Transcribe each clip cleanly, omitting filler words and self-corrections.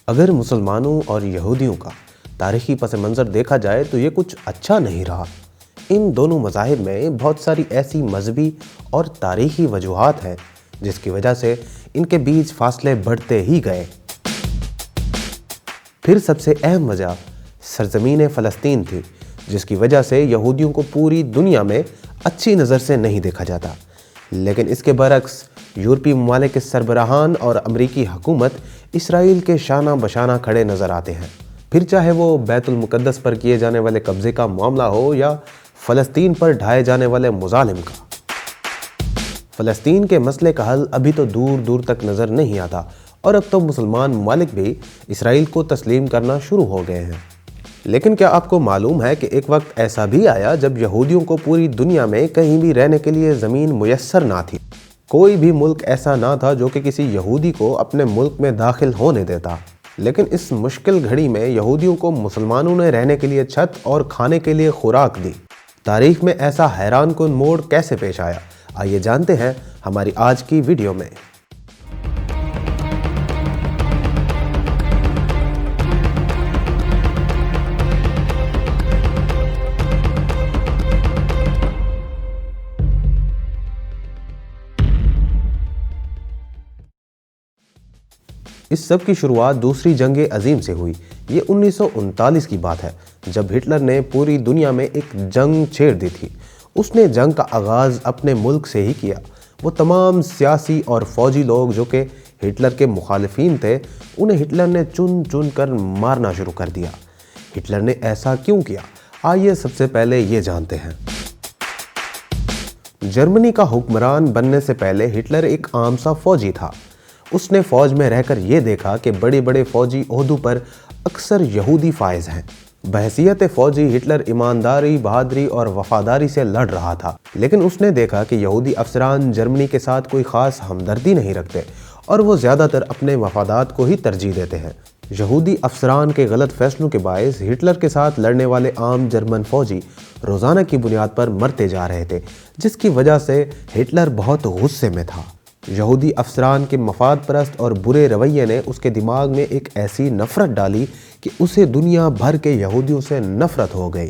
اگر مسلمانوں اور یہودیوں کا تاریخی پس منظر دیکھا جائے تو یہ کچھ اچھا نہیں رہا۔ ان دونوں مذاہب میں بہت ساری ایسی مذہبی اور تاریخی وجوہات ہیں جس کی وجہ سے ان کے بیچ فاصلے بڑھتے ہی گئے۔ پھر سب سے اہم وجہ سرزمین فلسطین تھی، جس کی وجہ سے یہودیوں کو پوری دنیا میں اچھی نظر سے نہیں دیکھا جاتا۔ لیکن اس کے برعکس یورپی ممالک کے سربراہان اور امریکی حکومت اسرائیل کے شانہ بشانہ کھڑے نظر آتے ہیں، پھر چاہے وہ بیت المقدس پر کیے جانے والے قبضے کا معاملہ ہو یا فلسطین پر ڈھائے جانے والے مظالم کا۔ فلسطین کے مسئلے کا حل ابھی تو دور دور تک نظر نہیں آتا، اور اب تو مسلمان ممالک بھی اسرائیل کو تسلیم کرنا شروع ہو گئے ہیں۔ لیکن کیا آپ کو معلوم ہے کہ ایک وقت ایسا بھی آیا جب یہودیوں کو پوری دنیا میں کہیں بھی رہنے کے لیے زمین میسر نہ تھی؟ کوئی بھی ملک ایسا نہ تھا جو کہ کسی یہودی کو اپنے ملک میں داخل ہونے دیتا۔ لیکن اس مشکل گھڑی میں یہودیوں کو مسلمانوں نے رہنے کے لیے چھت اور کھانے کے لیے خوراک دی۔ تاریخ میں ایسا حیران کن موڑ کیسے پیش آیا؟ آئیے جانتے ہیں ہماری آج کی ویڈیو میں۔ اس سب کی شروعات دوسری جنگ عظیم سے ہوئی۔ یہ 1939 کی بات ہے، جب ہٹلر نے پوری دنیا میں ایک جنگ چھیڑ دی تھی۔ اس نے جنگ کا آغاز اپنے ملک سے ہی کیا۔ وہ تمام سیاسی اور فوجی لوگ جو کہ ہٹلر کے مخالفین تھے، انہیں ہٹلر نے چن چن کر مارنا شروع کر دیا۔ ہٹلر نے ایسا کیوں کیا؟ آئیے سب سے پہلے یہ جانتے ہیں۔ جرمنی کا حکمران بننے سے پہلے ہٹلر ایک عام سا فوجی تھا۔ اس نے فوج میں رہ کر یہ دیکھا کہ بڑے بڑے فوجی عہدوں پر اکثر یہودی فائز ہیں۔ بحیثیت فوجی ہٹلر ایمانداری، بہادری اور وفاداری سے لڑ رہا تھا، لیکن اس نے دیکھا کہ یہودی افسران جرمنی کے ساتھ کوئی خاص ہمدردی نہیں رکھتے اور وہ زیادہ تر اپنے مفادات کو ہی ترجیح دیتے ہیں۔ یہودی افسران کے غلط فیصلوں کے باعث ہٹلر کے ساتھ لڑنے والے عام جرمن فوجی روزانہ کی بنیاد پر مرتے جا رہے تھے، جس کی وجہ سے ہٹلر بہت غصے میں تھا۔ یہودی افسران کے مفاد پرست اور برے رویے نے اس کے دماغ میں ایک ایسی نفرت ڈالی کہ اسے دنیا بھر کے یہودیوں سے نفرت ہو گئی۔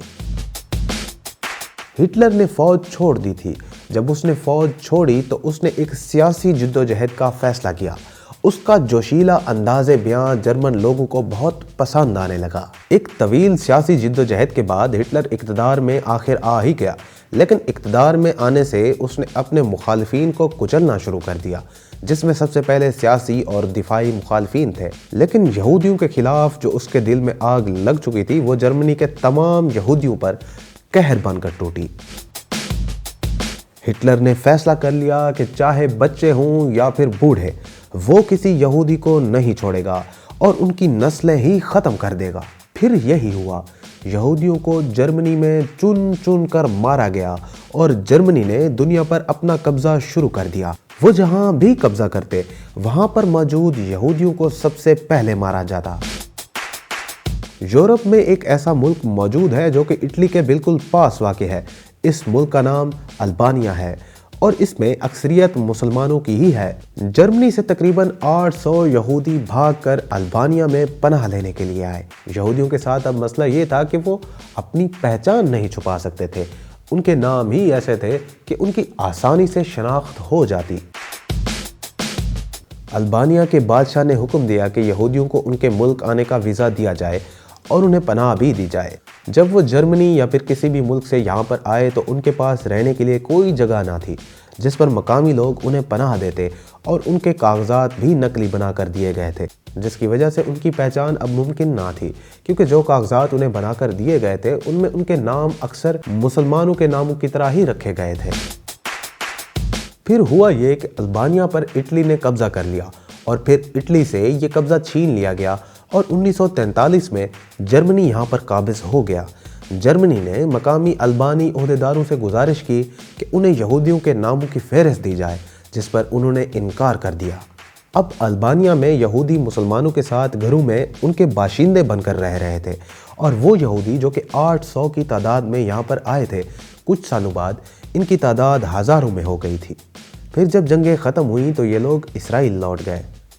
ہٹلر نے فوج چھوڑ دی تھی۔ جب اس نے فوج چھوڑی تو اس نے ایک سیاسی جدوجہد کا فیصلہ کیا۔ اس کا جوشیلا انداز بیان جرمن لوگوں کو بہت پسند آنے لگا۔ ایک طویل سیاسی جدوجہد کے بعد ہٹلر اقتدار میں آخر آ ہی گیا، لیکن اقتدار میں آنے سے اس نے اپنے مخالفین کو کچلنا شروع کر دیا، جس میں سب سے پہلے سیاسی اور دفاعی مخالفین تھے۔ لیکن یہودیوں کے خلاف جو اس کے دل میں آگ لگ چکی تھی، وہ جرمنی کے تمام یہودیوں پر قہر بن کر ٹوٹی۔ ہٹلر نے فیصلہ کر لیا کہ چاہے بچے ہوں یا پھر بوڑھے، وہ کسی یہودی کو نہیں چھوڑے گا اور ان کی نسلیں ہی ختم کر دے گا۔ پھر یہی ہوا، یہودیوں کو جرمنی میں چن چن کر مارا گیا اور جرمنی نے دنیا پر اپنا قبضہ شروع کر دیا۔ وہ جہاں بھی قبضہ کرتے، وہاں پر موجود یہودیوں کو سب سے پہلے مارا جاتا۔ یورپ میں ایک ایسا ملک موجود ہے جو کہ اٹلی کے بالکل پاس واقع ہے۔ اس ملک کا نام البانیا ہے اور اس میں اکثریت مسلمانوں کی ہی ہے۔ جرمنی سے تقریباً 800 یہودی بھاگ کر البانیا میں پناہ لینے کے لیے آئے۔ یہودیوں کے ساتھ اب مسئلہ یہ تھا کہ وہ اپنی پہچان نہیں چھپا سکتے تھے۔ ان کے نام ہی ایسے تھے کہ ان کی آسانی سے شناخت ہو جاتی۔ البانیا کے بادشاہ نے حکم دیا کہ یہودیوں کو ان کے ملک آنے کا ویزا دیا جائے اور انہیں پناہ بھی دی جائے۔ جب وہ جرمنی یا پھر کسی بھی ملک سے یہاں پر آئے تو ان کے پاس رہنے کے لیے کوئی جگہ نہ تھی جس پر مقامی لوگ انہیں پناہ دیتے، اور ان کے کاغذات بھی نقلی بنا کر دیے گئے تھے، جس کی وجہ سے ان کی پہچان اب ممکن نہ تھی، کیونکہ جو کاغذات انہیں بنا کر دیے گئے تھے ان میں ان کے نام اکثر مسلمانوں کے ناموں کی طرح ہی رکھے گئے تھے۔ پھر ہوا یہ کہ البانیا پر اٹلی نے قبضہ کر لیا اور پھر اٹلی سے یہ قبضہ چھین لیا گیا اور 1943 میں جرمنی یہاں پر قابض ہو گیا۔ جرمنی نے مقامی البانی عہدیداروں سے گزارش کی کہ انہیں یہودیوں کے ناموں کی فہرست دی جائے، جس پر انہوں نے انکار کر دیا۔ اب البانیا میں یہودی مسلمانوں کے ساتھ گھروں میں ان کے باشندے بن کر رہ رہے تھے، اور وہ یہودی جو کہ 800 کی تعداد میں یہاں پر آئے تھے، کچھ سالوں بعد ان کی تعداد ہزاروں میں ہو گئی تھی۔ پھر جب جنگیں ختم ہوئیں تو یہ لوگ اسرائیل لوٹ گئے۔